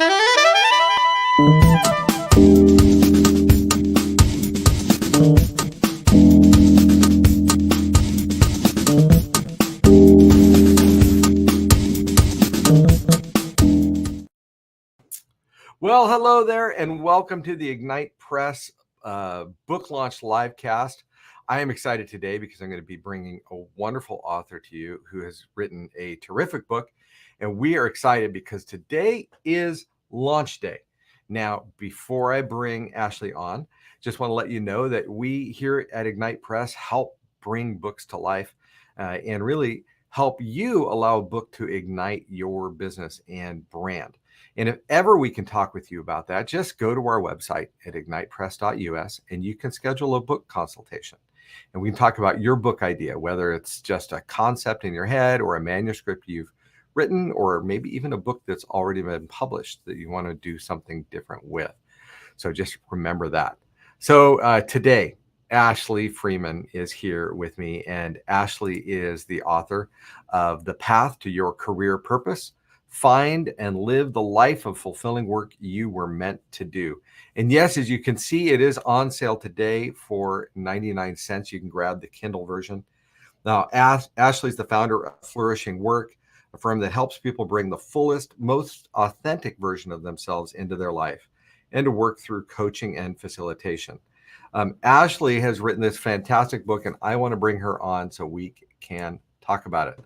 Well, hello there, and welcome to the Ignite Press book launch livecast. I am excited today because I'm going to be bringing a wonderful author to you who has written a terrific book, and we are excited because today is launch day. Now, before I bring Ashley on, just want to let you know that we here at Ignite Press help bring books to life and really help you allow a book to ignite your business and brand. And if ever we can talk with you about that, just go to our website at ignitepress.us and you can schedule a book consultation. And we can talk about your book idea, whether it's just a concept in your head or a manuscript you've written, or maybe even a book that's already been published that you want to do something different with. So just remember that. So today, Ashley Freeman is here with me, and Ashley is the author of The Path to Your Career Purpose: Find and Live the Life of Fulfilling Work You Were Meant to Do. And yes, as you can see, it is on sale today for 99 cents. You can grab the Kindle version. Now, Ashley's the founder of Flourishing Work, a firm that helps people bring the fullest, most authentic version of themselves into their life and to work through coaching and facilitation. Ashley has written this fantastic book, and I want to bring her on so we can talk about it.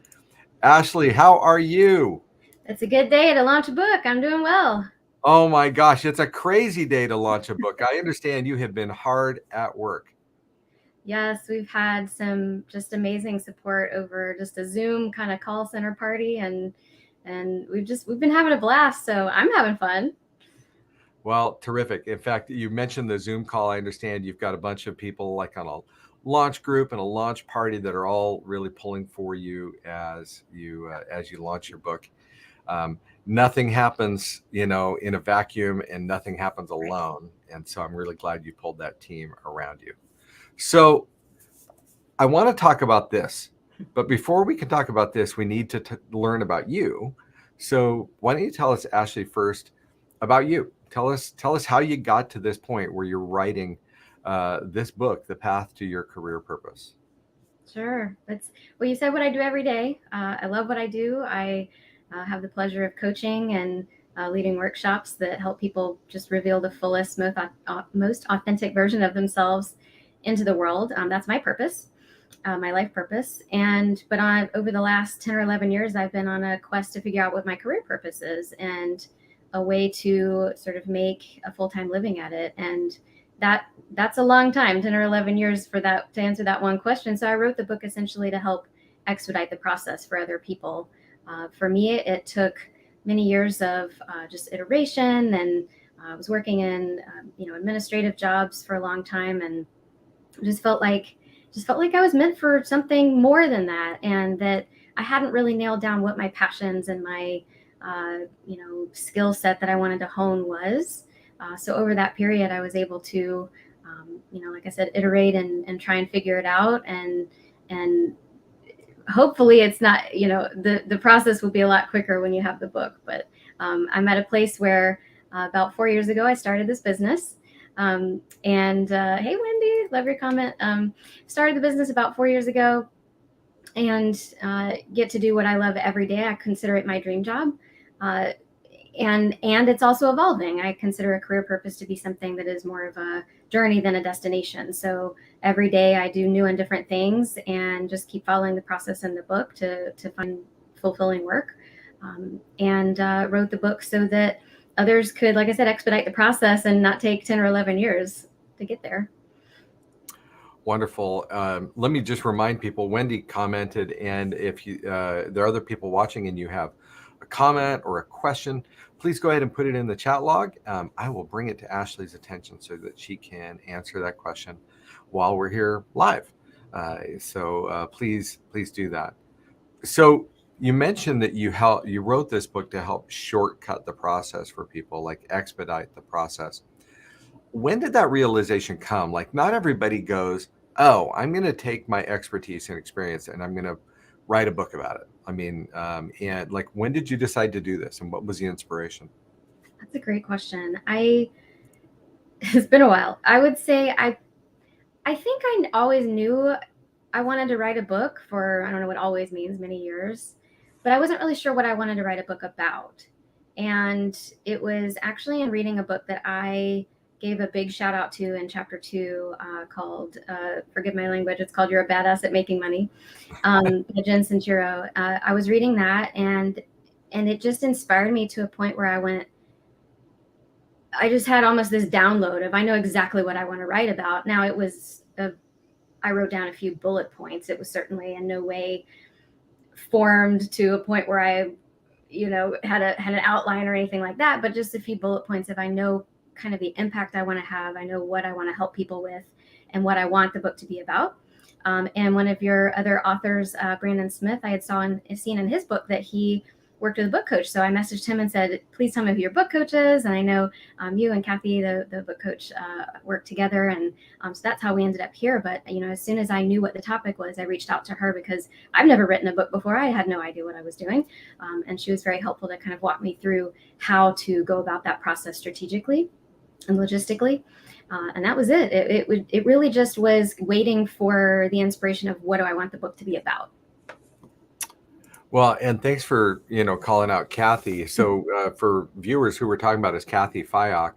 Ashley, how are you? It's a good day to launch a book. I'm doing well. Oh my gosh, it's a crazy day to launch a book. I understand you have been hard at work. Yes, we've had some just amazing support over just a Zoom kind of call center party, and we've been having a blast. So I'm having fun. Well, terrific. In fact, you mentioned the Zoom call. I understand you've got a bunch of people like on a launch group and a launch party that are all really pulling for you as you launch your book. Nothing happens, in a vacuum, and nothing happens alone. And so I'm really glad you pulled that team around you. So I want to talk about this, but before we can talk about this, we need to learn about you. So why don't you tell us, Ashley, first about you? Tell us how you got to this point where you're writing this book, The Path to Your Career Purpose. Sure. Well, you said what I do every day. I love what I do. I have the pleasure of coaching and leading workshops that help people just reveal the fullest, most authentic version of themselves into the world. That's my purpose, my life purpose. But over the last 10 or 11 years, I've been on a quest to figure out what my career purpose is and a way to sort of make a full-time living at it. And that's a long time, 10 or 11 years to answer that one question. So I wrote the book essentially to help expedite the process for other people. For me, it took many years of just iteration, and I was working in administrative jobs for a long time, and just felt like I was meant for something more than that, and that I hadn't really nailed down what my passions and my skill set that I wanted to hone was. So over that period, I was able to, like I said, iterate and try and figure it out, and hopefully it's not, the process will be a lot quicker when you have the book. But I'm at a place where about 4 years ago, I started this business. Hey, Wendy, love your comment. Started the business about 4 years ago, and get to do what I love every day. I consider it my dream job. And it's also evolving. I consider a career purpose to be something that is more of a journey than a destination. So every day I do new and different things, and just keep following the process in the book to find fulfilling work. Wrote the book so that others could, like I said, expedite the process and not take 10 or 11 years to get there. Wonderful. Let me just remind people, Wendy commented, and if there are other people watching and you have a comment or a question, please go ahead and put it in the chat log. I will bring it to Ashley's attention so that she can answer that question while we're here live. So please do that. So you mentioned that you wrote this book to help shortcut the process for people, like expedite the process. When did that realization come? Like, not everybody goes, oh, I'm going to take my expertise and experience and I'm going to write a book about it. I mean, and like, when did you decide to do this, and what was the inspiration? That's a great question. It's been a while. I would say I think I always knew I wanted to write a book for, I don't know what always means, many years, but I wasn't really sure what I wanted to write a book about. And it was actually in reading a book that I gave a big shout out to in chapter 2, called, forgive my language, it's called You're a Badass at Making Money, by Jen Sincero. I was reading that, and it just inspired me to a point where I just had almost this download of, I know exactly what I want to write about. Now I wrote down a few bullet points. It was certainly in no way formed to a point where I, had an outline or anything like that, but just a few bullet points of, I know kind of the impact I want to have. I know what I want to help people with and what I want the book to be about. And one of your other authors, Brandon Smith, I had seen in his book that he worked with a book coach. So I messaged him and said, please tell me who your book coach is. And I know you and Kathy, the book coach, worked together. And so that's how we ended up here. But, as soon as I knew what the topic was, I reached out to her because I've never written a book before. I had no idea what I was doing. And she was very helpful to kind of walk me through how to go about that process strategically and logistically. And that was it. It really just was waiting for the inspiration of, what do I want the book to be about? Well, and thanks for, calling out Kathy. So for viewers, who we're talking about is Kathy Fyock.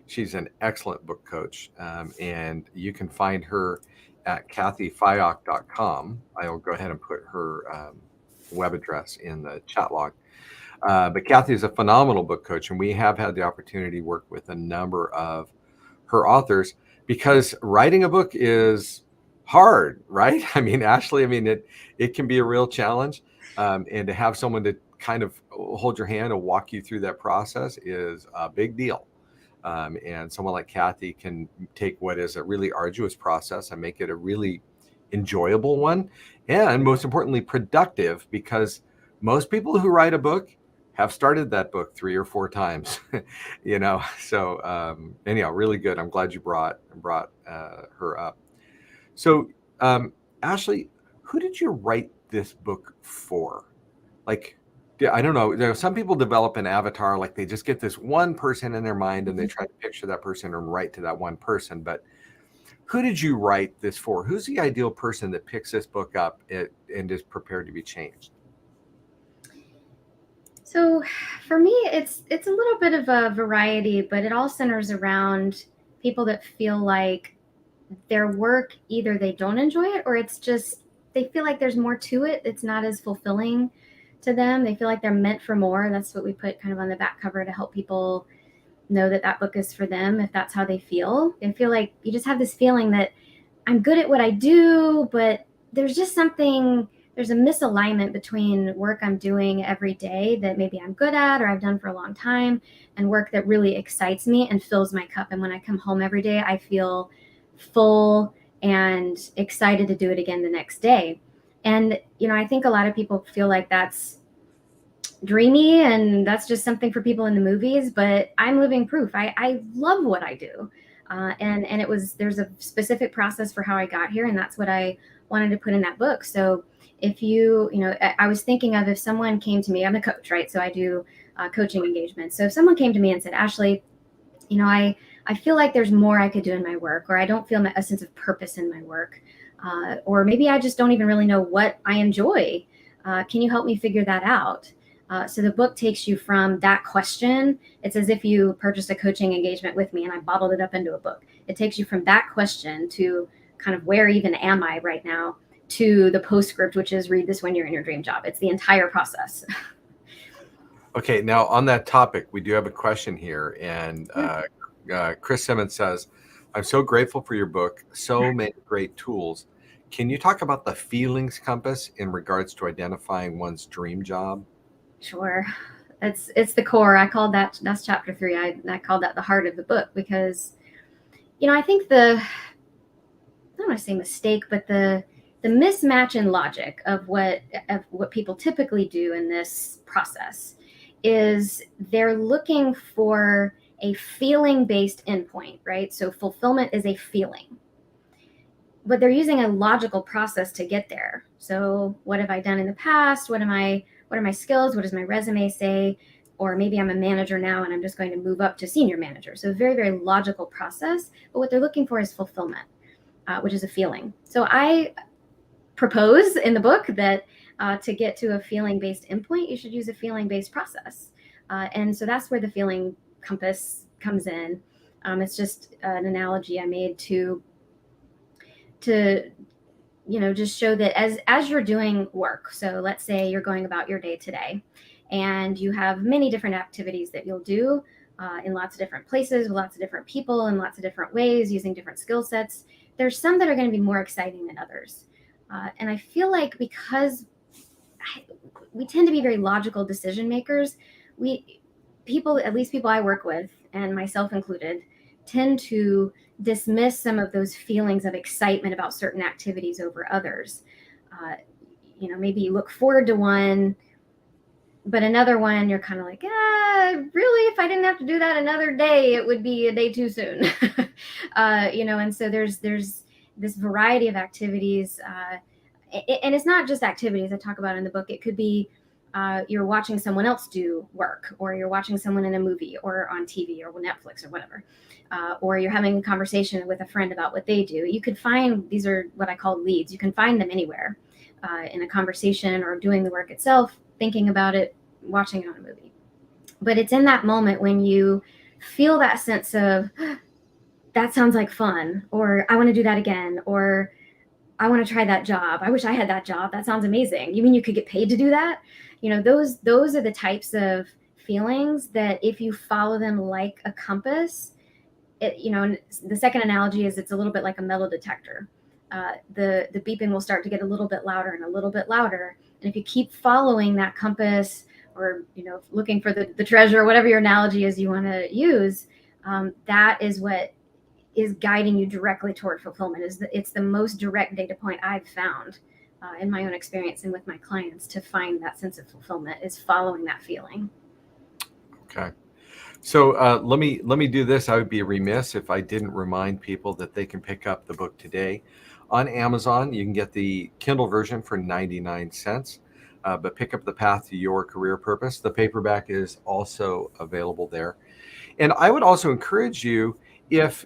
She's an excellent book coach, and you can find her at kathyfyock.com. I'll go ahead and put her web address in the chat log. But Kathy is a phenomenal book coach, and we have had the opportunity to work with a number of her authors, because writing a book is hard, right? I mean, Ashley, it can be a real challenge. And to have someone to kind of hold your hand and walk you through that process is a big deal. And someone like Kathy can take what is a really arduous process and make it a really enjoyable one. And most importantly, productive, because most people who write a book have started that book 3 or 4 times, So anyhow, really good. I'm glad you brought her up. So Ashley, who did you write this book for? Like, I don't know. Some people develop an avatar, like they just get this one person in their mind and they try to picture that person and write to that one person. But who did you write this for? Who's the ideal person that picks this book up and is prepared to be changed? So for me, it's a little bit of a variety, but it all centers around people that feel like their work, either they don't enjoy it, or it's just they feel like there's more to it. It's not as fulfilling to them. They feel like they're meant for more. That's what we put kind of on the back cover to help people know that that book is for them, if that's how they feel. They feel like you just have this feeling that I'm good at what I do, but there's just something, there's a misalignment between work I'm doing every day that maybe I'm good at or I've done for a long time, and work that really excites me and fills my cup. And when I come home every day, I feel full and excited to do it again the next day. And, I think a lot of people feel like that's dreamy and that's just something for people in the movies, but I'm living proof. I love what I do. And there's a specific process for how I got here, and that's what I wanted to put in that book. So if I was thinking of, if someone came to me, I'm a coach, right? So I do coaching engagements. So if someone came to me and said, Ashley, I feel like there's more I could do in my work, or I don't feel a sense of purpose in my work, or maybe I just don't even really know what I enjoy. Can you help me figure that out? So the book takes you from that question. It's as if you purchased a coaching engagement with me and I bottled it up into a book. It takes you from that question to kind of, where even am I right now, to the postscript, which is, read this when you're in your dream job. It's the entire process. Okay, now on that topic, we do have a question here, and Chris Simmons says, I'm so grateful for your book, so many great tools. Can you talk about the feelings compass in regards to identifying one's dream job? Sure. It's the core. That's chapter 3. I called that the heart of the book, because, I think I don't want to say mistake, but the mismatch in logic of what people typically do in this process is they're looking for a feeling-based endpoint, right? So fulfillment is a feeling, but they're using a logical process to get there. So what have I done in the past? What are my skills? What does my resume say? or maybe I'm a manager now and I'm just going to move up to senior manager. So very, very logical process. But what they're looking for is fulfillment, which is a feeling. So I propose in the book that to get to a feeling-based endpoint, you should use a feeling-based process. And so that's where the feeling compass comes in. It's just an analogy I made to just show that as you're doing work. So let's say you're going about your day today, and you have many different activities that you'll do in lots of different places with lots of different people in lots of different ways using different skill sets. There's some that are going to be more exciting than others. And I feel like because we tend to be very logical decision makers, at least people I work with, and myself included, tend to dismiss some of those feelings of excitement about certain activities over others. Maybe you look forward to one, but another one you're kind of like, really, if I didn't have to do that another day, it would be a day too soon. And so there's this variety of activities, and it's not just activities I talk about in the book. It could be you're watching someone else do work, or you're watching someone in a movie or on TV or Netflix or whatever, or you're having a conversation with a friend about what they do. You could find, these are what I call leads. You can find them anywhere, in a conversation or doing the work itself, thinking about it, watching it on a movie. But it's in that moment when you feel that sense of, that sounds like fun, or I want to do that again, or I want to try that job. I wish I had that job. That sounds amazing. You mean you could get paid to do that? Those are the types of feelings that if you follow them like a compass, and the second analogy is it's a little bit like a metal detector. The beeping will start to get a little bit louder and a little bit louder. And if you keep following that compass, or looking for the treasure, whatever your analogy is you want to use, that is what is guiding you directly toward fulfillment. It's the most direct data point I've found in my own experience and with my clients to find that sense of fulfillment is following that feeling. Okay. So let me do this. I would be remiss if I didn't remind people that they can pick up the book today on Amazon. You can get the Kindle version for 99 cents, but pick up The Path to Your Career Purpose. The paperback is also available there. And I would also encourage you, if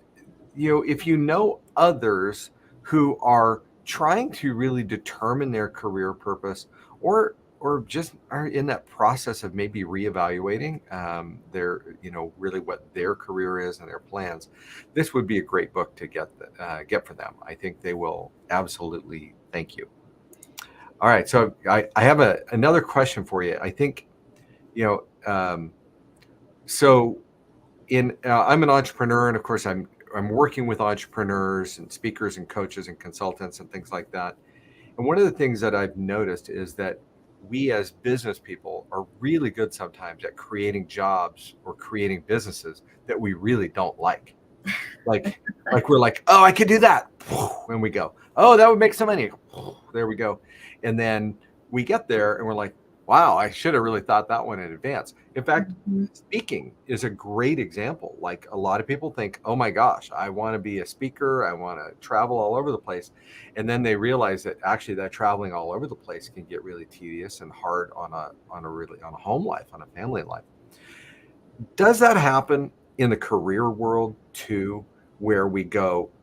you know others who are trying to really determine their career purpose, or just are in that process of maybe reevaluating their, really what their career is and their plans, this would be a great book to get for them. I think they will absolutely thank you. All right, so I have another question for you. I think, so I'm an entrepreneur, and of course I'm working with entrepreneurs and speakers and coaches and consultants and things like that. And one of the things that I've noticed is that we as business people are really good sometimes at creating jobs or creating businesses that we really don't like. Like we're like, oh, I could do that. And we go, oh, that would make some money. There we go. And then we get there and we're like, wow, I should have really thought that one in advance. In fact, speaking is a great example. Like, a lot of people think, oh my gosh, I want to be a speaker. I want to travel all over the place. And then they realize that actually that traveling all over the place can get really tedious and hard on a home life, on a family life. Does that happen in the career world too, where we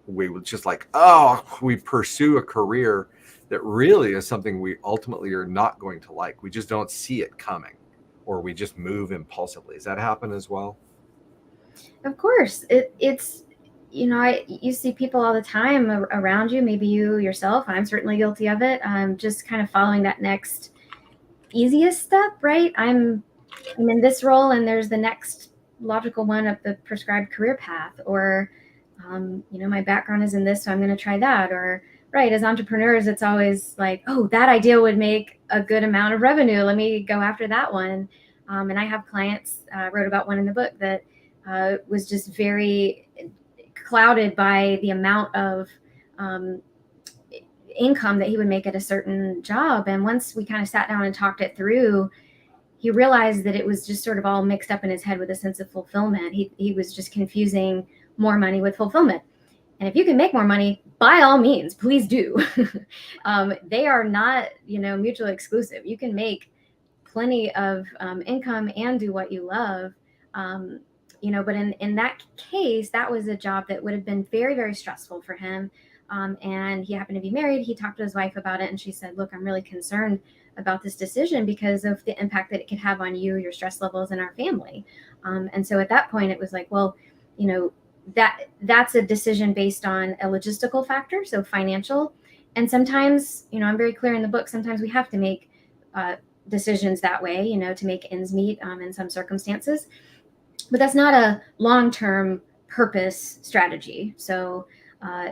would just like, oh, we pursue a career that really is something we ultimately are not going to like. We just don't see it coming, or we just move impulsively. Does that happen as well? Of course. It's, you see people all the time around you, maybe you yourself, I'm certainly guilty of it. Just kind of following that next easiest step, right? I'm in this role and there's the next logical one up the prescribed career path, or, my background is in this, so I'm going to try that. Or, right, as entrepreneurs, it's always like, oh, that idea would make a good amount of revenue. Let me go after that one. And I have clients, wrote about one in the book that was just very clouded by the amount of income that he would make at a certain job. And once we kind of sat down and talked it through, he realized that it was just sort of all mixed up in his head with a sense of fulfillment. He was just confusing more money with fulfillment. And if you can make more money, by all means, please do. They are not, mutually exclusive. You can make plenty of income and do what you love. But in that case, that was a job that would have been very, very stressful for him. And he happened to be married. He talked to his wife about it, and she said, look, I'm really concerned about this decision because of the impact that it could have on you, your stress levels, and our family. And so at that point, it was like, well, that's a decision based on a logistical factor, so financial. And sometimes, I'm very clear in the book, sometimes we have to make decisions that way, to make ends meet in some circumstances. But that's not a long-term purpose strategy. So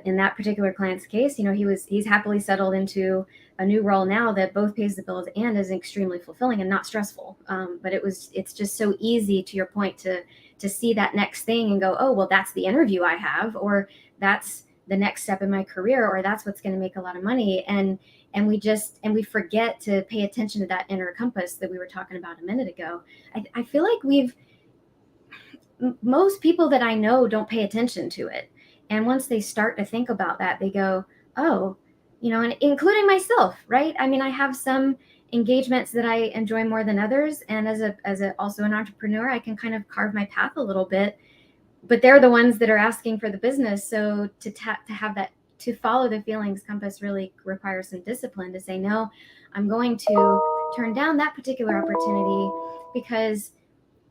in that particular client's case, he's happily settled into a new role now that both pays the bills and is extremely fulfilling and not stressful. But it's just so easy, to your point, to see that next thing and go, oh, well, that's the interview I have, or that's the next step in my career, or that's what's going to make a lot of money. And we forget to pay attention to that inner compass that we were talking about a minute ago. I feel like most people that I know don't pay attention to it. And once they start to think about that, they go, oh, and including myself, right? I mean, I have some engagements that I enjoy more than others. And as also an entrepreneur, I can kind of carve my path a little bit, but they're the ones that are asking for the business. So to have that, to follow the feelings compass really requires some discipline to say, no, I'm going to turn down that particular opportunity because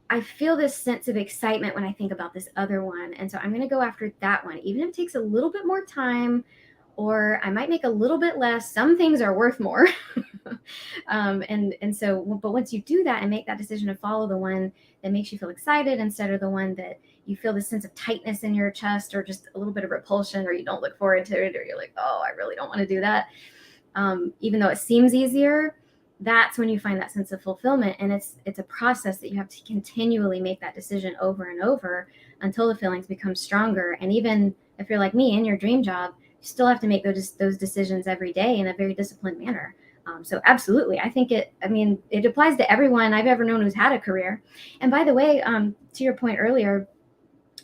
I feel this sense of excitement when I think about this other one. And so I'm going to go after that one, even if it takes a little bit more time, or I might make a little bit less. Some things are worth more. But once you do that and make that decision to follow the one that makes you feel excited instead of the one that you feel this sense of tightness in your chest, or just a little bit of repulsion, or you don't look forward to it, or you're like, oh, I really don't want to do that. Even though it seems easier, that's when you find that sense of fulfillment. And it's a process that you have to continually make that decision over and over until the feelings become stronger. And even if you're like me in your dream job, you still have to make those decisions every day in a very disciplined manner. So absolutely, I think it applies to everyone I've ever known who's had a career. And by the way, to your point earlier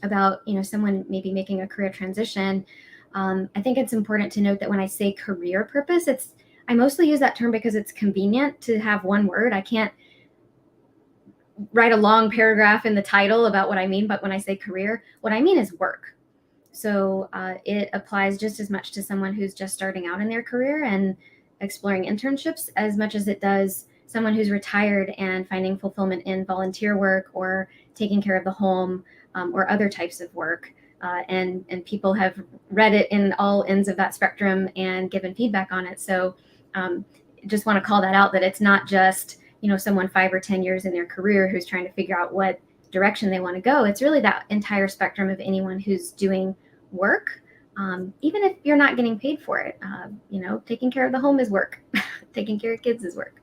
about, someone maybe making a career transition, I think it's important to note that when I say career purpose, I mostly use that term because it's convenient to have one word. I can't write a long paragraph in the title about what I mean, but when I say career, what I mean is work. So it applies just as much to someone who's just starting out in their career and exploring internships as much as it does someone who's retired and finding fulfillment in volunteer work or taking care of the home, or other types of work. And people have read it in all ends of that spectrum and given feedback on it. So just want to call that out, that it's not just, someone 5 or 10 years in their career who's trying to figure out what direction they want to go. It's really that entire spectrum of anyone who's doing work, even if you're not getting paid for it. Taking care of the home is work. Taking care of kids is work.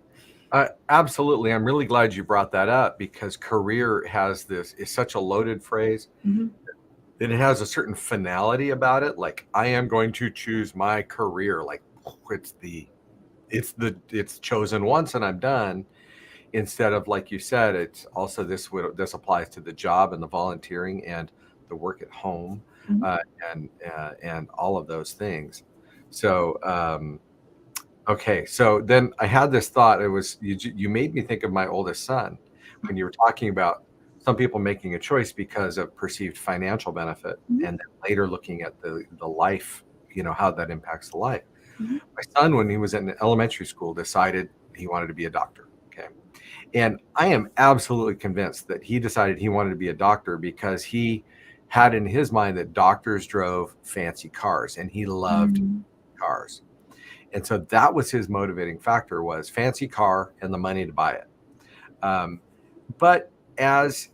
Absolutely. I'm really glad you brought that up, because career is such a loaded phrase. Mm-hmm. That it has a certain finality about it. Like, I am going to choose my career. Like, it's chosen once and I'm done. Instead of, like you said, it's also this applies to the job and the volunteering and the work at home, Mm-hmm. and all of those things. So okay, so then I had this thought. It was you made me think of my oldest son when you were talking about some people making a choice because of perceived financial benefit, Mm-hmm. and then later looking at the life, how that impacts the life. Mm-hmm. My son, when he was in elementary school, decided he wanted to be a doctor. Okay. And I am absolutely convinced that he decided he wanted to be a doctor because he had in his mind that doctors drove fancy cars, and he loved Mm-hmm. cars. And so that was his motivating factor, was fancy car and the money to buy it. But as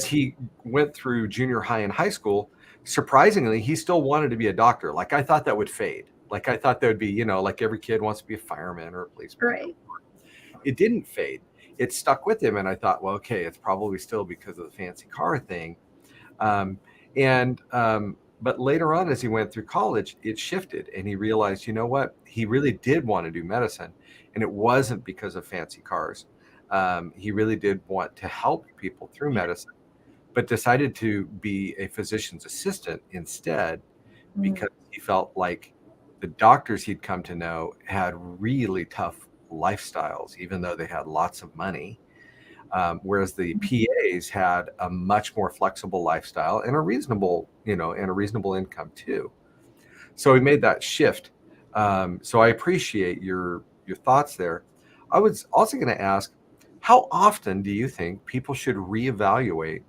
he went through junior high and high school, surprisingly, he still wanted to be a doctor. Like, I thought that would fade. Like, I thought that would be, like every kid wants to be a fireman or a policeman. Right. It didn't fade. It stuck with him. And I thought, well, okay, it's probably still because of the fancy car thing. But later on, as he went through college, it shifted, and he realized, you know what? He really did want to do medicine, and it wasn't because of fancy cars. He really did want to help people through medicine, but decided to be a physician's assistant instead, because he felt like the doctors he'd come to know had really tough lifestyles, even though they had lots of money. Whereas the PAs had a much more flexible lifestyle and a reasonable, income too. So we made that shift. So I appreciate your thoughts there. I was also going to ask, how often do you think people should reevaluate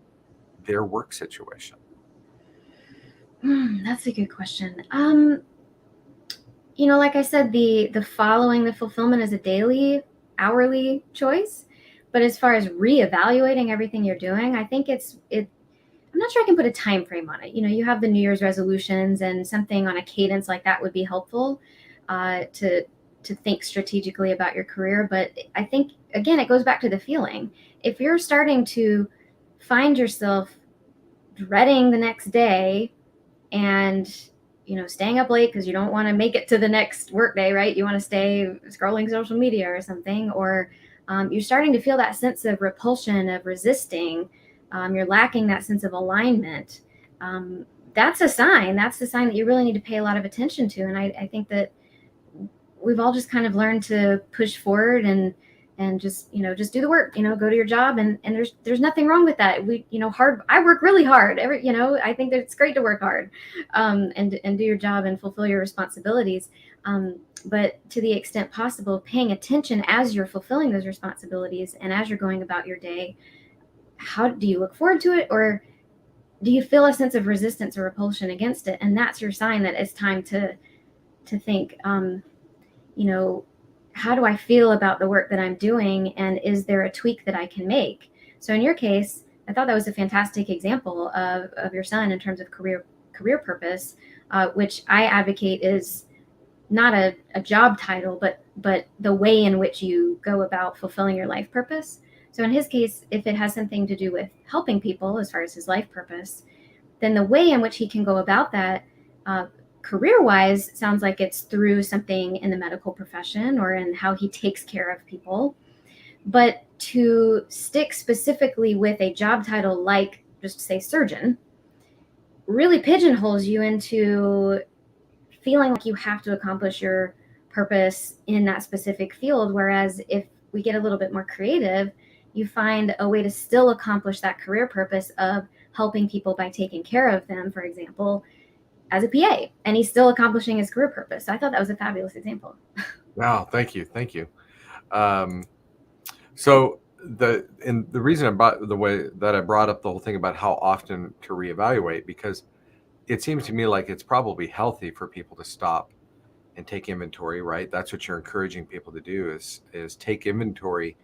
their work situation? That's a good question. Like I said, the following the fulfillment is a daily, hourly choice. But as far as reevaluating everything you're doing, I think I'm not sure I can put a time frame on it. You have the New Year's resolutions, and something on a cadence like that would be helpful to think strategically about your career. But I think, again, it goes back to the feeling. If you're starting to find yourself dreading the next day and staying up late because you don't want to make it to the next work day, right? You want to stay scrolling social media or something, or you're starting to feel that sense of repulsion, of resisting. You're lacking that sense of alignment. That's a sign. That's the sign that you really need to pay a lot of attention to. And I think that we've all just kind of learned to push forward and just do the work, go to your job. And there's nothing wrong with that. I work really hard. I think that it's great to work hard and do your job and fulfill your responsibilities. But to the extent possible, paying attention as you're fulfilling those responsibilities and as you're going about your day. How do you look forward to it, or do you feel a sense of resistance or repulsion against it? And that's your sign that it's time to think, how do I feel about the work that I'm doing, and is there a tweak that I can make? So in your case, I thought that was a fantastic example of your son in terms of career purpose, which I advocate is not a job title, but the way in which you go about fulfilling your life purpose. So in his case, if it has something to do with helping people as far as his life purpose, then the way in which he can go about that career-wise sounds like it's through something in the medical profession or in how he takes care of people. But to stick specifically with a job title like, just say, surgeon, really pigeonholes you into feeling like you have to accomplish your purpose in that specific field. Whereas if we get a little bit more creative, you find a way to still accomplish that career purpose of helping people by taking care of them, for example, as a PA, and he's still accomplishing his career purpose. So I thought that was a fabulous example. Wow, thank you. So the reason about the way that I brought up the whole thing about how often to reevaluate, because it seems to me like it's probably healthy for people to stop and take inventory, right? That's what you're encouraging people to do is take inventory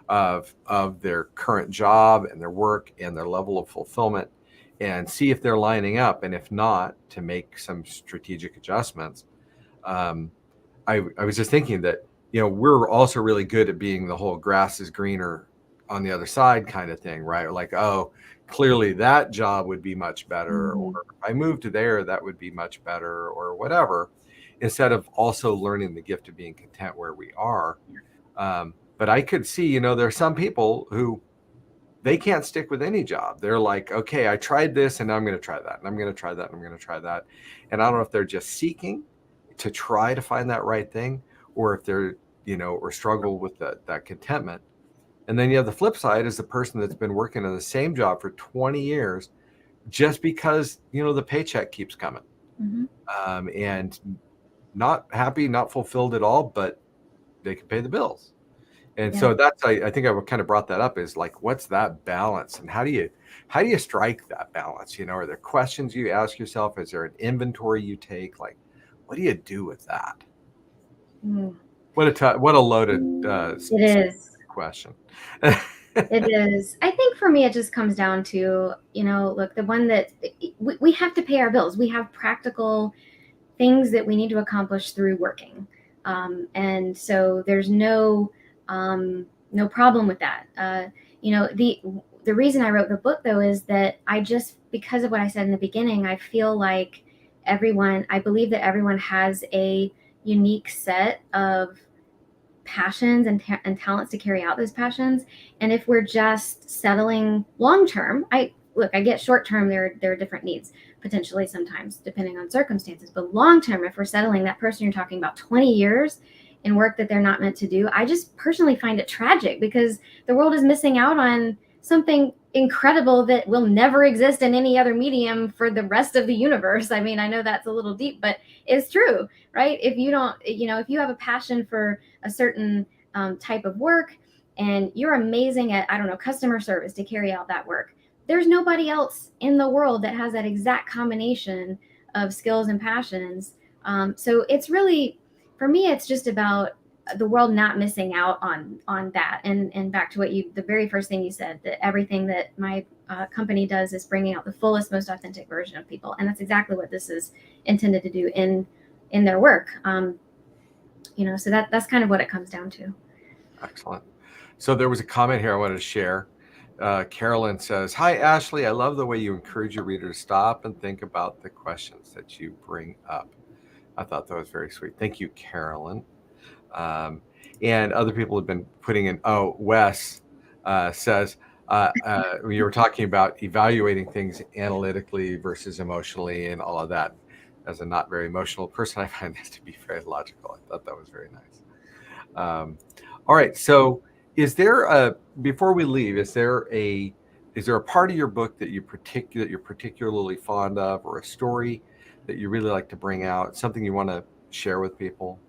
of their current job and their work and their level of fulfillment, and see if they're lining up, and if not, to make some strategic adjustments. I was just thinking that we're also really good at being the whole grass is greener on the other side kind of thing, right? Like, oh, clearly that job would be much better, or if I moved to there, that would be much better, or whatever, instead of also learning the gift of being content where we are. But I could see, there are some people who they can't stick with any job. They're like, okay, I tried this and now I'm going to try that. And I'm going to try that. And I'm going to try that. And I don't know if they're just seeking to try to find that right thing, or if they're, or struggle with that contentment. And then you have the flip side is the person that's been working in the same job for 20 years, just because, the paycheck keeps coming, and not happy, not fulfilled at all, but they can pay the bills. And so that's, I think I kind of brought that up, is like, what's that balance, and how do you strike that balance? Are there questions you ask yourself? Is there an inventory you take? Like, what do you do with that? What a loaded it is question. It is. I think for me, it just comes down to, look, the one that we have to pay our bills. We have practical things that we need to accomplish through working. And so there's no problem with that. The reason I wrote the book, though, is that because of what I said in the beginning, I feel like I believe that everyone has a unique set of passions and talents to carry out those passions. And if we're just settling long term, I get short term, there are different needs potentially sometimes depending on circumstances, but long term, if we're settling, that person you're talking about 20 years in work that they're not meant to do. I just personally find it tragic because the world is missing out on something incredible that will never exist in any other medium for the rest of the universe. I mean, I know that's a little deep, but it's true, right? If you don't, if you have a passion for a certain type of work and you're amazing at, I don't know, customer service to carry out that work, there's nobody else in the world that has that exact combination of skills and passions. So it's really, for me, it's just about the world not missing out on that. And back to what the very first thing you said, that everything that my company does is bringing out the fullest, most authentic version of people. And that's exactly what this is intended to do in their work. So that's kind of what it comes down to. Excellent. So there was a comment here I wanted to share. Carolyn says, "Hi, Ashley. I love the way you encourage your reader to stop and think about the questions that you bring up." I thought that was very sweet. Thank you, Carolyn. And other people have been putting in, Wes says, you were talking about evaluating things analytically versus emotionally and all of that. As a not very emotional person, I find this to be very logical. I thought that was very nice. All right. So before we leave, is there a part of your book that you're particularly fond of, or a story that you really like to bring out, something you want to share with people?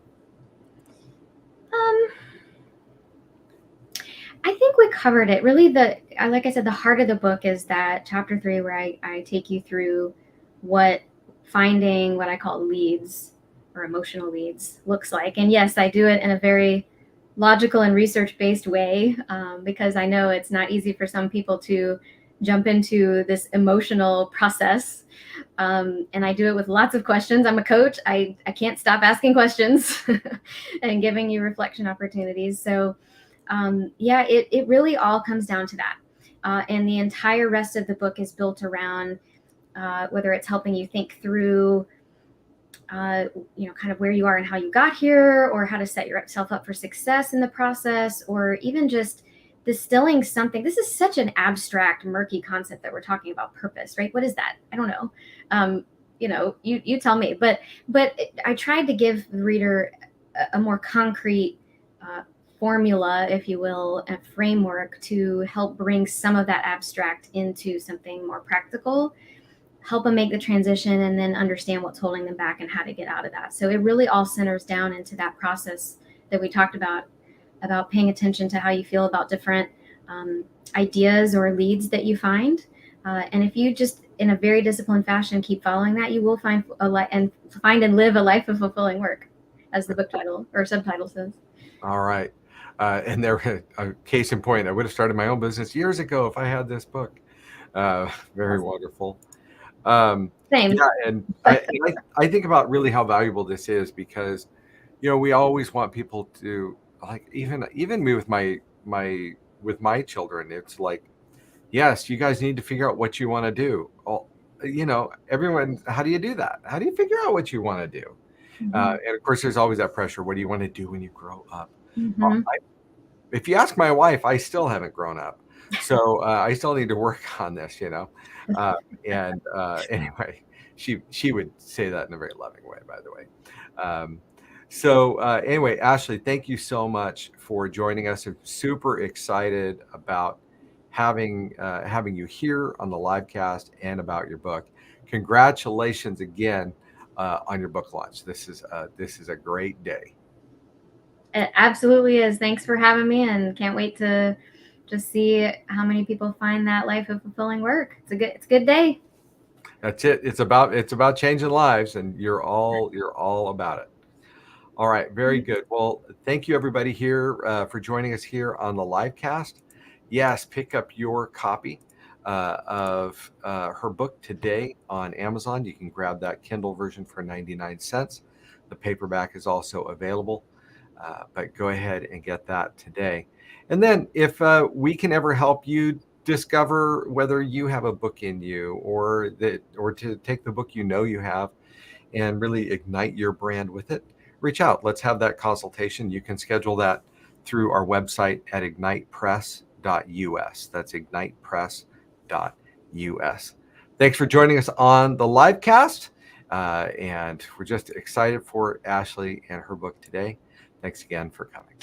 I think we covered it. Really, like I said, the heart of the book is that chapter 3, where I take you through what finding what I call leads or emotional leads looks like. And yes, I do it in a very logical and research-based way, because I know it's not easy for some people to jump into this emotional process. And I do it with lots of questions. I'm a coach. I can't stop asking questions and giving you reflection opportunities. So it really all comes down to that. And the entire rest of the book is built around whether it's helping you think through, kind of where you are and how you got here, or how to set yourself up for success in the process, or even just distilling something. This is such an abstract, murky concept that we're talking about, purpose, right? What is that? I don't know. You tell me. But I tried to give the reader a more concrete formula, if you will, a framework to help bring some of that abstract into something more practical, help them make the transition, and then understand what's holding them back and how to get out of that. So it really all centers down into that process that we talked about paying attention to how you feel about different ideas or leads that you find. And if you just, in a very disciplined fashion, keep following that, you will find and live a life of fulfilling work, as the book title or subtitle says. All right. And there, a case in point, I would have started my own business years ago if I had this book. Very wonderful. Same. Yeah, and I think about really how valuable this is, because we always want people to, like, even me with my children. It's like, yes, you guys need to figure out what you want to do. Everyone, how do you do that? How do you figure out what you want to do? Mm-hmm. And of course, there's always that pressure. What do you want to do when you grow up? Mm-hmm. If you ask my wife, I still haven't grown up. So I still need to work on this, anyway, she would say that in a very loving way, by the way. Anyway, Ashley, thank you so much for joining us. I'm super excited about having you here on the livecast and about your book. Congratulations again on your book launch. This is a great day. It absolutely is. Thanks for having me, and can't wait to just see how many people find that life of fulfilling work. It's a good day. That's it. It's about changing lives, and you're all about it. All right, very good. Well, thank you everybody here for joining us here on the livecast. Yes, pick up your copy of her book today on Amazon. You can grab that Kindle version for 99 cents. The paperback is also available, but go ahead and get that today. And then if we can ever help you discover whether you have a book in you, or to take the book you have and really ignite your brand with it, reach out. Let's have that consultation. You can schedule that through our website at ignitepress.us. That's ignitepress.us. Thanks for joining us on the livecast. And we're just excited for Ashley and her book today. Thanks again for coming.